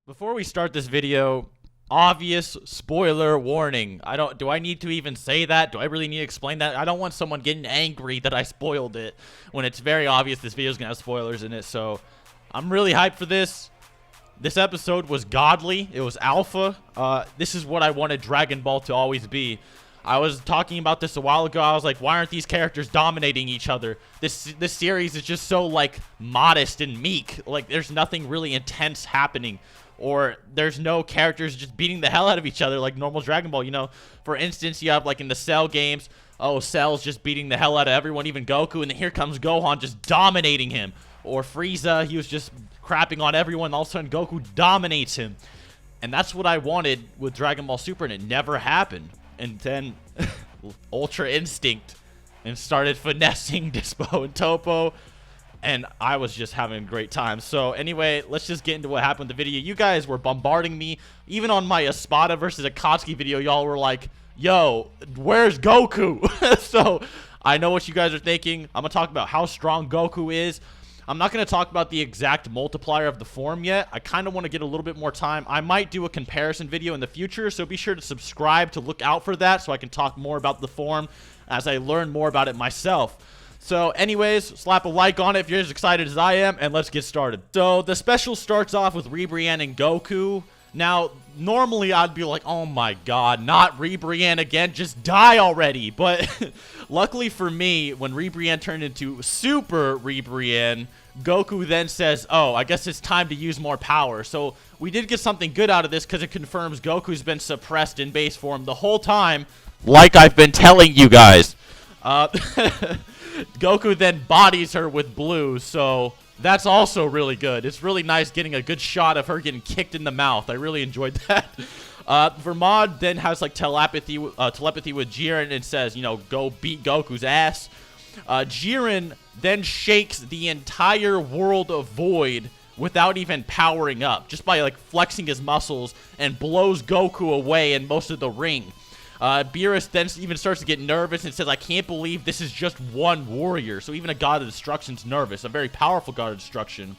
Before we start this video, obvious spoiler warning. Do I need to even say that? Do I really need to explain that? I don't want someone getting angry that I spoiled it when it's very obvious this video is going to have spoilers in it. So I'm really hyped for this. This episode was godly. It was alpha. This is what I wanted Dragon Ball to always be. I was talking about this a while ago. I was like, why aren't these characters dominating each other? This series is just so, like, modest and meek. Like, there's nothing really intense happening. Or there's no characters just beating the hell out of each other like normal Dragon Ball, you know? For instance, you have, like, in the Cell games, oh, Cell's just beating the hell out of everyone, even Goku, and then here comes Gohan just dominating him. Or Frieza, he was just crapping on everyone, and all of a sudden Goku dominates him. And that's what I wanted with Dragon Ball Super, and it never happened. And then Ultra Instinct and started finessing Dispo and Topo, and I was just having a great time. So anyway, let's just get into what happened in the video. You guys were bombarding me. Even on my Espada versus Akatsuki video, y'all were like, yo, where's Goku? So I know what you guys are thinking. I'm going to talk about how strong Goku is. I'm not going to talk about the exact multiplier of the form yet. I kind of want to get a little bit more time. I might do a comparison video in the future, so be sure to subscribe to look out for that so I can talk more about the form as I learn more about it myself. So anyways, slap a like on it if you're as excited as I am, and let's get started. So the special starts off with Ribrianne and Goku. Now, normally I'd be like, oh my god, not Ribrianne again, just die already. But luckily for me, when Ribrianne turned into Super Ribrianne, Goku then says, oh, I guess it's time to use more power. So we did get something good out of this because it confirms Goku's been suppressed in base form the whole time, like I've been telling you guys. Goku then bodies her with blue, so that's also really good. It's really nice getting a good shot of her getting kicked in the mouth. I really enjoyed that. Vermod then has like telepathy with Jiren and says, you know, go beat Goku's ass. Jiren then shakes the entire world of Void without even powering up, just by like flexing his muscles, and blows Goku away in most of the ring. Beerus then even starts to get nervous and says, I can't believe this is just one warrior. So even a god of destruction's nervous, a very powerful god of destruction.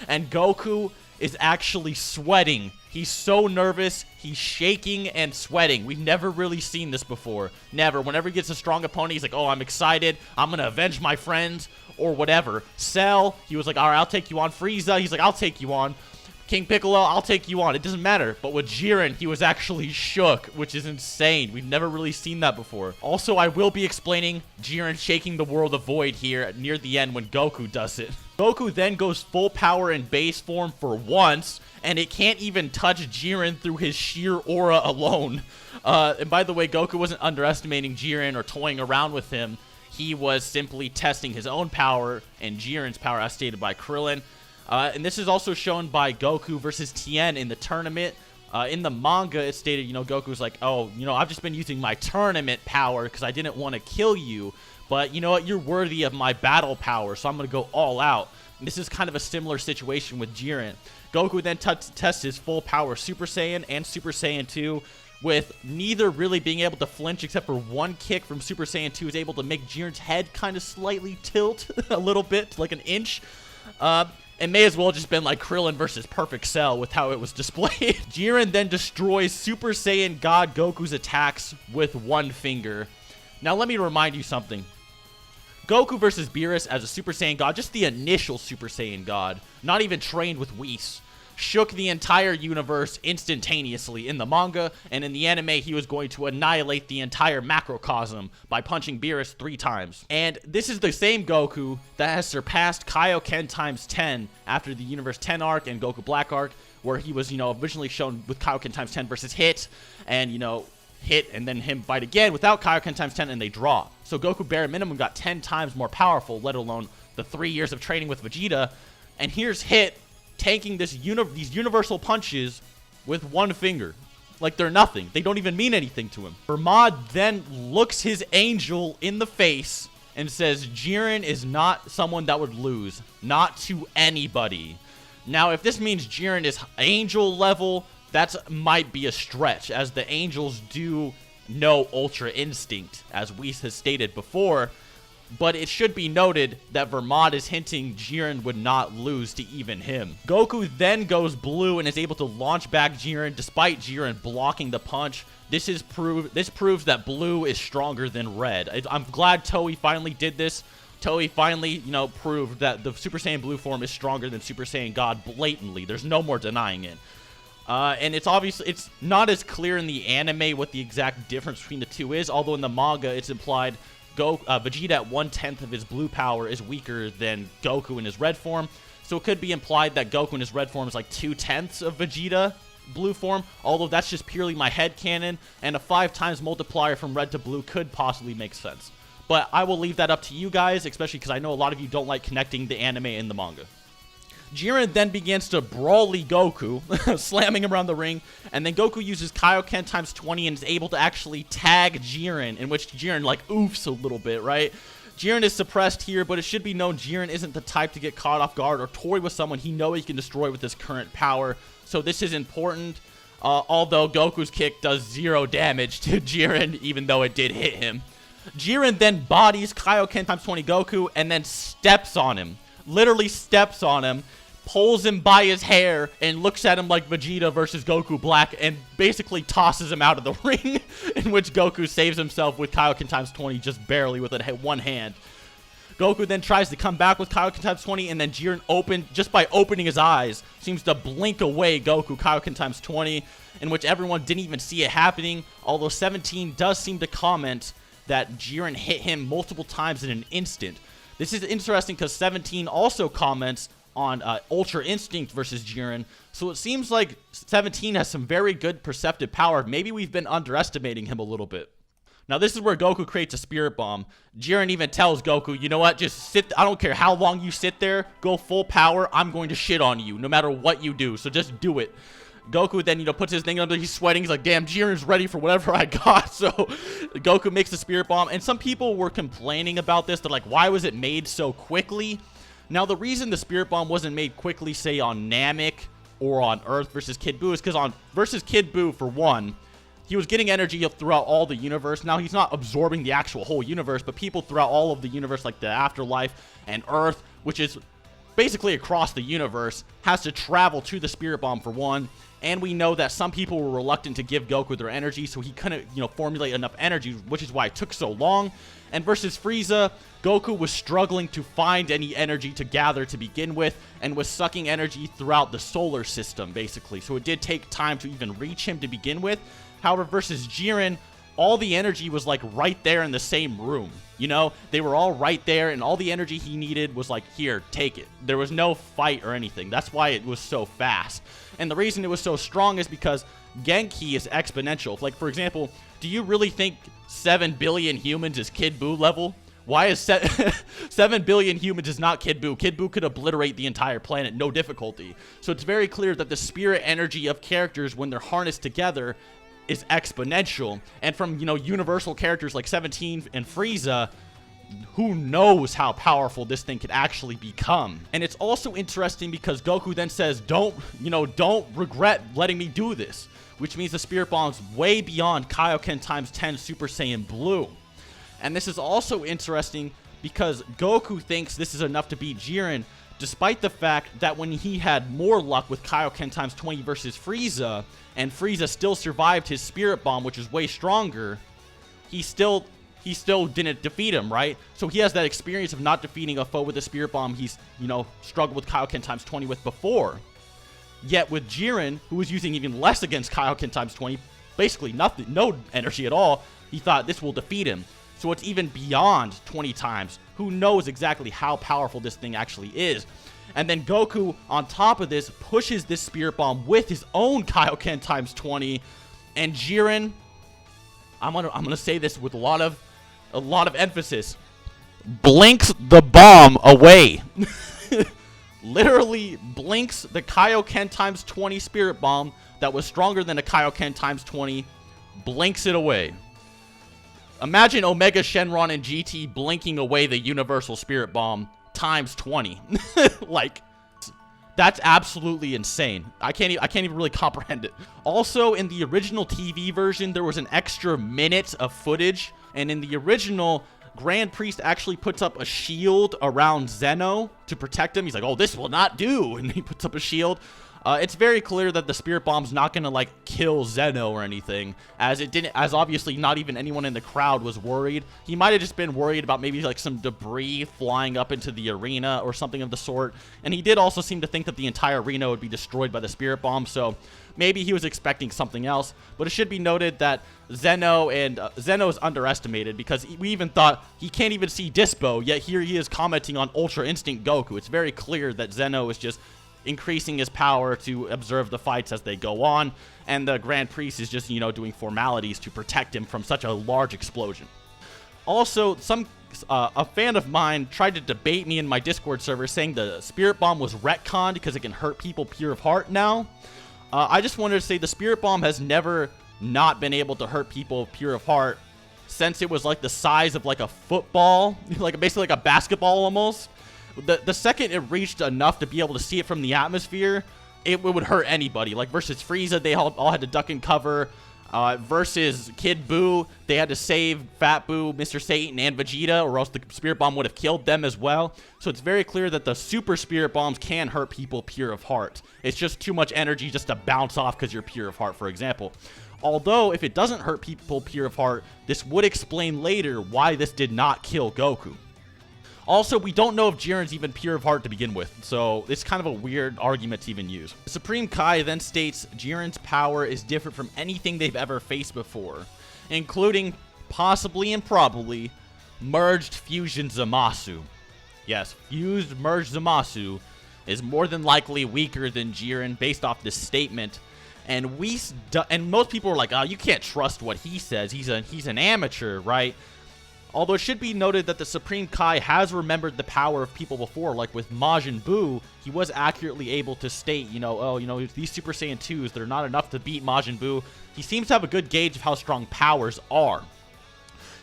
And Goku is actually sweating. He's so nervous, he's shaking and sweating. We've never really seen this before. Never. Whenever he gets a strong opponent, he's like, oh, I'm excited. I'm going to avenge my friends or whatever. Cell, he was like, all right, I'll take you on. Frieza, he's like, I'll take you on. King Piccolo, I'll take you on. It doesn't matter. But with Jiren, he was actually shook, which is insane. We've never really seen that before. Also, I will be explaining Jiren shaking the world of Void here near the end when Goku does it. Goku then goes full power in base form for once, and it can't even touch Jiren through his sheer aura alone. And by the way, Goku wasn't underestimating Jiren or toying around with him. He was simply testing his own power and Jiren's power, as stated by Krillin. And this is also shown by Goku versus Tien in the tournament. In the manga, it stated, you know, Goku's like, oh, you know, I've just been using my tournament power because I didn't want to kill you. But you know what? You're worthy of my battle power, so I'm going to go all out. And this is kind of a similar situation with Jiren. Goku then tests his full power Super Saiyan and Super Saiyan 2, with neither really being able to flinch except for one kick from Super Saiyan 2 is able to make Jiren's head kind of slightly tilt a little bit, like an inch. It may as well just been like Krillin versus Perfect Cell with how it was displayed. Jiren then destroys Super Saiyan God Goku's attacks with one finger. Now let me remind you something. Goku versus Beerus as a Super Saiyan God, just the initial Super Saiyan God, not even trained with Whis, shook the entire universe instantaneously. In the manga and in the anime, he was going to annihilate the entire macrocosm by punching Beerus 3 times. And this is the same Goku that has surpassed Kaioken times 10 after the Universe 10 arc and Goku Black arc, where he was, you know, originally shown with Kaioken times 10 versus Hit, and, you know, Hit and then him fight again without Kaioken times 10, and they draw. So Goku bare minimum got 10 times more powerful, let alone the 3 years of training with Vegeta. And here's Hit tanking these universal punches with one finger. Like they're nothing. They don't even mean anything to him. Vermod then looks his angel in the face and says Jiren is not someone that would lose. Not to anybody. Now, if this means Jiren is angel level, that might be a stretch, as the angels do know Ultra Instinct, as Whis has stated before. But it should be noted that Vermont is hinting Jiren would not lose to even him. Goku then goes blue and is able to launch back Jiren despite Jiren blocking the punch. This proves that blue is stronger than red. I'm glad Toei finally did this. Toei finally, you know, proved that the Super Saiyan Blue form is stronger than Super Saiyan God blatantly. There's no more denying it. And it's not as clear in the anime what the exact difference between the two is, although in the manga it's implied Vegeta at 1/10 of his blue power is weaker than Goku in his red form. So it could be implied that Goku in his red form is like 2/10 of Vegeta blue form, although that's just purely my headcanon, and a 5 times multiplier from red to blue could possibly make sense. But I will leave that up to you guys, especially because I know a lot of you don't like connecting the anime and the manga. Jiren then begins to brawly Goku, slamming him around the ring, and then Goku uses Kaioken times 20 and is able to actually tag Jiren, in which Jiren, like, oofs a little bit, right? Jiren is suppressed here, but it should be known Jiren isn't the type to get caught off guard or toy with someone he knows he can destroy with his current power, so this is important, although Goku's kick does 0 damage to Jiren, even though it did hit him. Jiren then bodies Kaioken times 20 Goku and then steps on him. Literally steps on him, pulls him by his hair, and looks at him like Vegeta versus Goku Black, and basically tosses him out of the ring, in which Goku saves himself with Kaioken times 20 just barely with one hand. Goku then tries to come back with Kaioken times 20, and then Jiren just by opening his eyes, seems to blink away Goku Kaioken times 20, in which everyone didn't even see it happening, although 17 does seem to comment that Jiren hit him multiple times in an instant. This is interesting because 17 also comments on Ultra Instinct versus Jiren, so it seems like 17 has some very good perceptive power. Maybe we've been underestimating him a little bit. Now this is where Goku creates a Spirit Bomb. Jiren even tells Goku, you know what, just sit, I don't care how long you sit there, go full power, I'm going to shit on you, no matter what you do, so just do it. Goku then, puts his thing under, he's sweating, he's like, damn, Jiren's ready for whatever I got, so Goku makes the Spirit Bomb, and some people were complaining about this, they're like, why was it made so quickly? Now, the reason the Spirit Bomb wasn't made quickly, say, on Namek or on Earth versus Kid Buu is because versus Kid Buu, for one, he was getting energy throughout all the universe. Now, he's not absorbing the actual whole universe, but people throughout all of the universe, like the Afterlife and Earth, which is basically across the universe, has to travel to the Spirit Bomb, for one. And we know that some people were reluctant to give Goku their energy, so he couldn't, formulate enough energy, which is why it took so long. And versus Frieza, Goku was struggling to find any energy to gather to begin with, and was sucking energy throughout the solar system, basically. So it did take time to even reach him to begin with. However, versus Jiren, all the energy was, like, right there in the same room. They were all right there, and all the energy he needed was like, here, take it. There was no fight or anything. That's why it was so fast. And the reason it was so strong is because Genki is exponential. Like, for example, do you really think 7 billion humans is Kid Buu level? Why is 7 billion humans is not Kid Buu? Kid Buu could obliterate the entire planet, no difficulty. So it's very clear that the spirit energy of characters, when they're harnessed together, is exponential. And from, universal characters like 17 and Frieza, who knows how powerful this thing could actually become. And it's also interesting because Goku then says, don't regret letting me do this, which means the Spirit Bomb's way beyond Kaioken times 10 Super Saiyan Blue. And this is also interesting because Goku thinks this is enough to beat Jiren, despite the fact that when he had more luck with Kaioken times 20 versus Frieza, and Frieza still survived his Spirit Bomb, which is way stronger, he still didn't defeat him, right? So he has that experience of not defeating a foe with a Spirit Bomb he's, struggled with Kaioken times 20 with before. Yet with Jiren, who was using even less against Kaioken times 20, basically nothing, no energy at all, he thought this will defeat him. So it's even beyond 20 times. Who knows exactly how powerful this thing actually is? And then Goku, on top of this, pushes this Spirit Bomb with his own Kaioken times 20. And Jiren, I'm gonna say this with a lot of emphasis, blinks the bomb away. Literally blinks the Kaioken times 20 Spirit Bomb that was stronger than a Kaioken times 20, blinks it away. Imagine Omega Shenron and GT blinking away the Universal Spirit Bomb times 20. Like, that's absolutely insane. I can't even really comprehend it. Also, in the original TV version, there was an extra minute of footage, and in the original, Grand Priest actually puts up a shield around Zeno to protect him. He's like, oh, this will not do. And he puts up a shield. It's very clear that the Spirit Bomb's not going to, like, kill Zeno or anything, as it didn't, as obviously not even anyone in the crowd was worried. He might have just been worried about maybe, like, some debris flying up into the arena or something of the sort, and he did also seem to think that the entire arena would be destroyed by the Spirit Bomb, so maybe he was expecting something else. But it should be noted that Zeno is underestimated, because we even thought he can't even see Dispo, yet here he is commenting on Ultra Instinct Goku. It's very clear that Zeno is just increasing his power to observe the fights as they go on, and the Grand Priest is just, you know, doing formalities to protect him from such a large explosion. Also, a fan of mine tried to debate me in my Discord server, saying the Spirit Bomb was retconned because it can hurt people pure of heart now. I just wanted to say the Spirit Bomb has never not been able to hurt people pure of heart since it was like the size of like a football, like basically like a basketball almost. The second it reached enough to be able to see it from the atmosphere, it would hurt anybody. Like versus Frieza, they all had to duck and cover. Versus Kid Buu, they had to save Fat Buu, Mr. Satan, and Vegeta, or else the Spirit Bomb would have killed them as well. So it's very clear that the Super Spirit Bombs can hurt people pure of heart. It's just too much energy just to bounce off because you're pure of heart, for example. Although, if it doesn't hurt people pure of heart, this would explain later why this did not kill Goku. Also, we don't know if Jiren's even pure of heart to begin with, so it's kind of a weird argument to even use. Supreme Kai then states Jiren's power is different from anything they've ever faced before, including, possibly and probably, Merged Fusion Zamasu. Yes, fused Merged Zamasu is more than likely weaker than Jiren based off this statement, and most people are like, oh, you can't trust what he says, he's an amateur, right? Although it should be noted that the Supreme Kai has remembered the power of people before, like with Majin Buu, he was accurately able to state, you know, oh, you know, these Super Saiyan 2s, they're not enough to beat Majin Buu. He seems to have a good gauge of how strong powers are.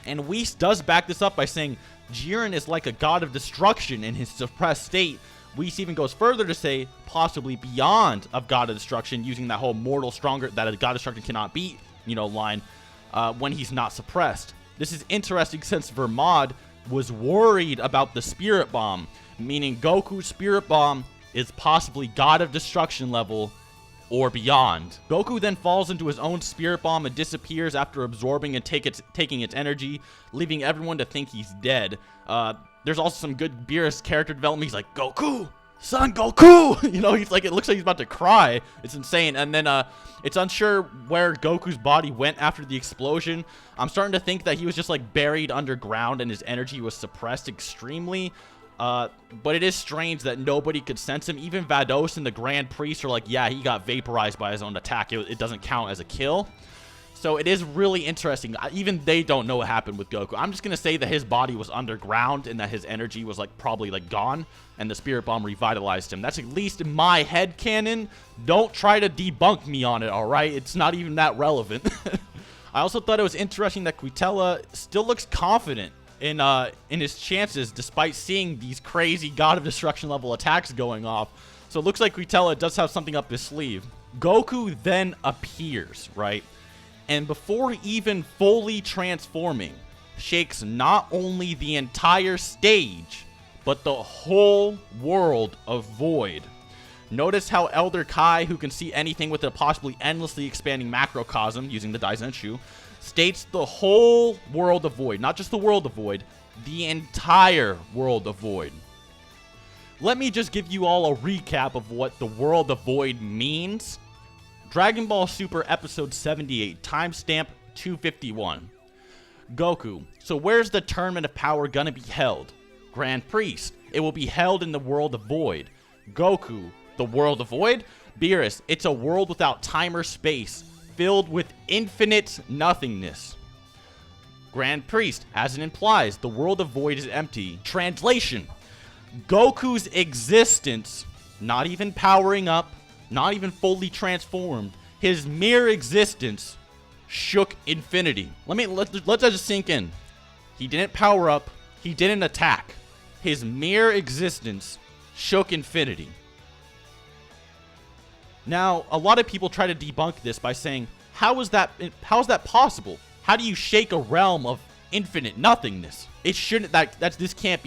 And Whis does back this up by saying Jiren is like a god of destruction in his suppressed state. Whis even goes further to say possibly beyond of god of destruction, using that whole mortal stronger, that a god of destruction cannot beat, you know, line, when he's not suppressed. This is interesting since Vermod was worried about the Spirit Bomb, meaning Goku's Spirit Bomb is possibly God of Destruction level or beyond. Goku then falls into his own Spirit Bomb and disappears after absorbing and taking its energy, leaving everyone to think he's dead. There's also some good Beerus character development. He's like, Goku! Son Goku! You know, he's like, it looks like he's about to cry. It's insane. And then it's unsure where Goku's body went after the explosion. I'm starting to think that he was just like buried underground and his energy was suppressed extremely. But it is strange that nobody could sense him. Even Vados and the Grand Priest are like, yeah, he got vaporized by his own attack. It doesn't count as a kill. So it is really interesting. Even they don't know what happened with Goku. I'm just going to say that his body was underground and that his energy was like probably like gone and the Spirit Bomb revitalized him. That's at least in my head canon. Don't try to debunk me on it, all right? It's not even that relevant. I also thought it was interesting that Quitella still looks confident in his chances despite seeing these crazy God of Destruction level attacks going off. So it looks like Quitella does have something up his sleeve. Goku then appears, right? And before even fully transforming, shakes not only the entire stage, but the whole world of Void. Notice how Elder Kai, who can see anything with a possibly endlessly expanding macrocosm using the Daizenshu, states the whole world of Void. Not just the world of Void, the entire world of Void. Let me just give you all a recap of what the world of Void means. Dragon Ball Super Episode 78, timestamp 251. Goku, so where's the Tournament of Power gonna be held? Grand Priest, it will be held in the world of Void. Goku, the world of Void? Beerus, it's a world without time or space, filled with infinite nothingness. Grand Priest, as it implies, the world of Void is empty. Translation, Goku's existence, not even powering up, not even fully transformed, his mere existence shook infinity. Let that just sink in. He didn't power up, he didn't attack. His mere existence shook infinity. Now, a lot of people try to debunk this by saying, how is that possible? How do you shake a realm of infinite nothingness. It shouldn't, this can't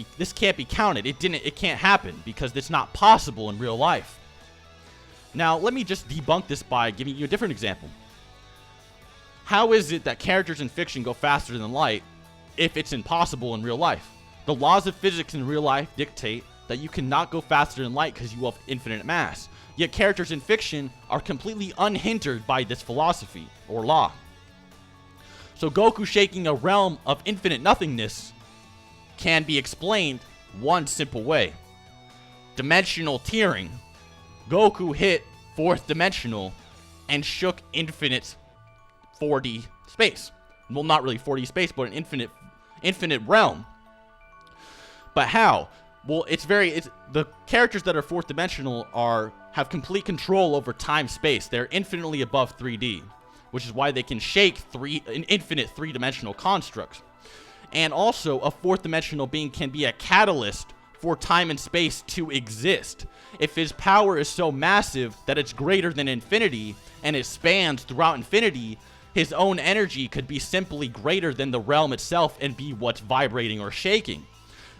be counted. It can't happen because it's not possible in real life. Now, let me just debunk this by giving you a different example. How is it that characters in fiction go faster than light if it's impossible in real life? The laws of physics in real life dictate that you cannot go faster than light because you have infinite mass. Yet characters in fiction are completely unhindered by this philosophy or law. So Goku shaking a realm of infinite nothingness can be explained one simple way. Dimensional tearing. Goku hit 4th dimensional and shook infinite 4D space. Well, not really 4D space, but an infinite realm. But how? Well, the characters that are 4th dimensional have complete control over time-space. They're infinitely above 3D, which is why they can shake an infinite 3-dimensional constructs. And also, a 4th dimensional being can be a catalyst for time and space to exist. If his power is so massive that it's greater than infinity and it spans throughout infinity, his own energy could be simply greater than the realm itself and be what's vibrating or shaking.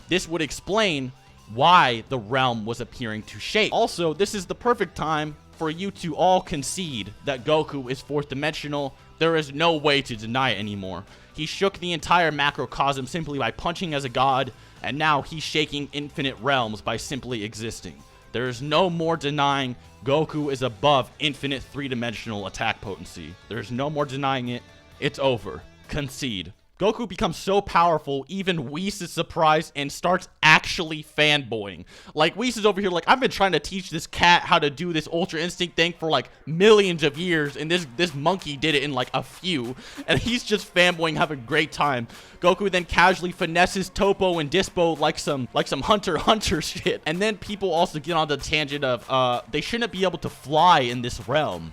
This would explain why the realm was appearing to shake. Also, this is the perfect time for you to all concede that Goku is 4th dimensional. There is no way to deny it anymore. He shook the entire macrocosm simply by punching as a god, and now he's shaking infinite realms by simply existing. There is no more denying Goku is above infinite 3-dimensional attack potency. There's no more denying it. It's over. Concede. Goku becomes so powerful, even Whis is surprised and starts actually fanboying. Like, Whis is over here like, I've been trying to teach this cat how to do this Ultra Instinct thing for like millions of years, and this monkey did it in like a few, and he's just fanboying, having a great time. Goku then casually finesses Toppo and Dispo like some Hunter x Hunter shit. And then people also get on the tangent of, they shouldn't be able to fly in this realm.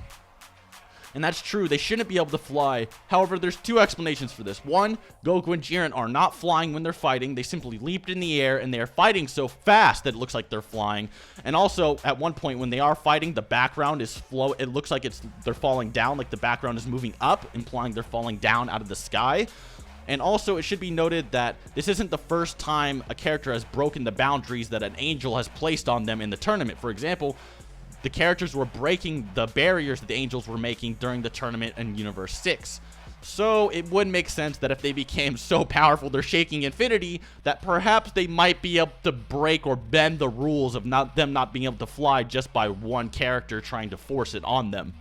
And that's true, they shouldn't be able to fly. However, there's 2 explanations for this. One, Goku and Jiren are not flying when they're fighting. They simply leaped in the air, and they are fighting so fast that it looks like they're flying. And also, at one point, when they are fighting, the background is it looks like they're falling down, like the background is moving up, implying they're falling down out of the sky. And also, it should be noted that this isn't the first time a character has broken the boundaries that an angel has placed on them in the tournament. For example, the characters were breaking the barriers that the angels were making during the tournament in Universe 6. So it would make sense that if they became so powerful they're shaking infinity, that perhaps they might be able to break or bend the rules of them not being able to fly just by one character trying to force it on them.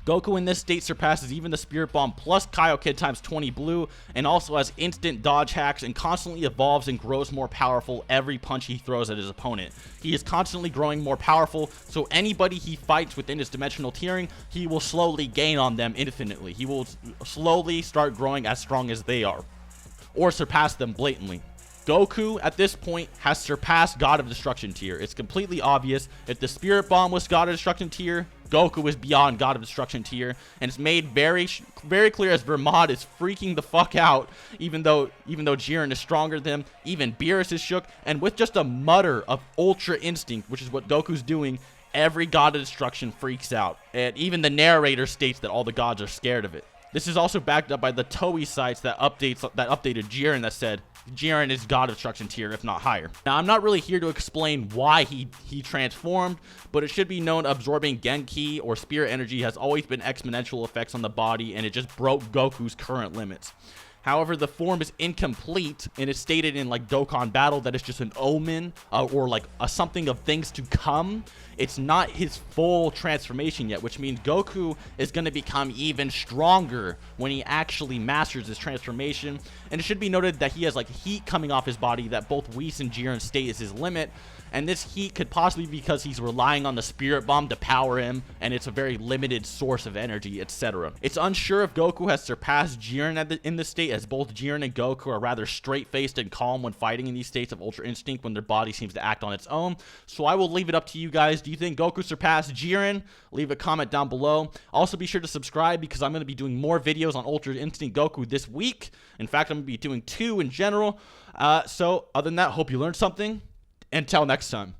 Goku in this state surpasses even the Spirit Bomb plus Kaioken times 20 blue, and also has instant dodge hacks and constantly evolves and grows more powerful every punch he throws at his opponent. He is constantly growing more powerful, so anybody he fights within his dimensional tiering, he will slowly gain on them infinitely. He will slowly start growing as strong as they are, or surpass them blatantly. Goku, at this point, has surpassed God of Destruction tier. It's completely obvious. If the Spirit Bomb was God of Destruction tier, Goku is beyond God of Destruction tier, and it's made very clear as Vermod is freaking the fuck out, even though Jiren is stronger than him. Even Beerus is shook, and with just a mutter of Ultra Instinct, which is what Goku's doing, every God of Destruction freaks out, and even the narrator states that all the gods are scared of it. This is also backed up by the Toei sites that updated Jiren that said Jiren is God of Destruction tier, if not higher. Now, I'm not really here to explain why he transformed, but it should be known absorbing Genki or Spirit Energy has always been exponential effects on the body, and it just broke Goku's current limits. However, the form is incomplete, and it's stated in like Dokkan Battle that it's just an omen or like something of things to come. It's not his full transformation yet, which means Goku is going to become even stronger when he actually masters his transformation. And it should be noted that he has like heat coming off his body that both Whis and Jiren state is his limit. And this heat could possibly be because he's relying on the Spirit Bomb to power him, and it's a very limited source of energy, etc. It's unsure if Goku has surpassed Jiren in this state, as both Jiren and Goku are rather straight-faced and calm when fighting in these states of Ultra Instinct when their body seems to act on its own. So I will leave it up to you guys. Do you think Goku surpassed Jiren? Leave a comment down below. Also, be sure to subscribe because I'm going to be doing more videos on Ultra Instinct Goku this week. In fact, I'm going to be doing 2 in general. So other than that, hope you learned something. Until next time.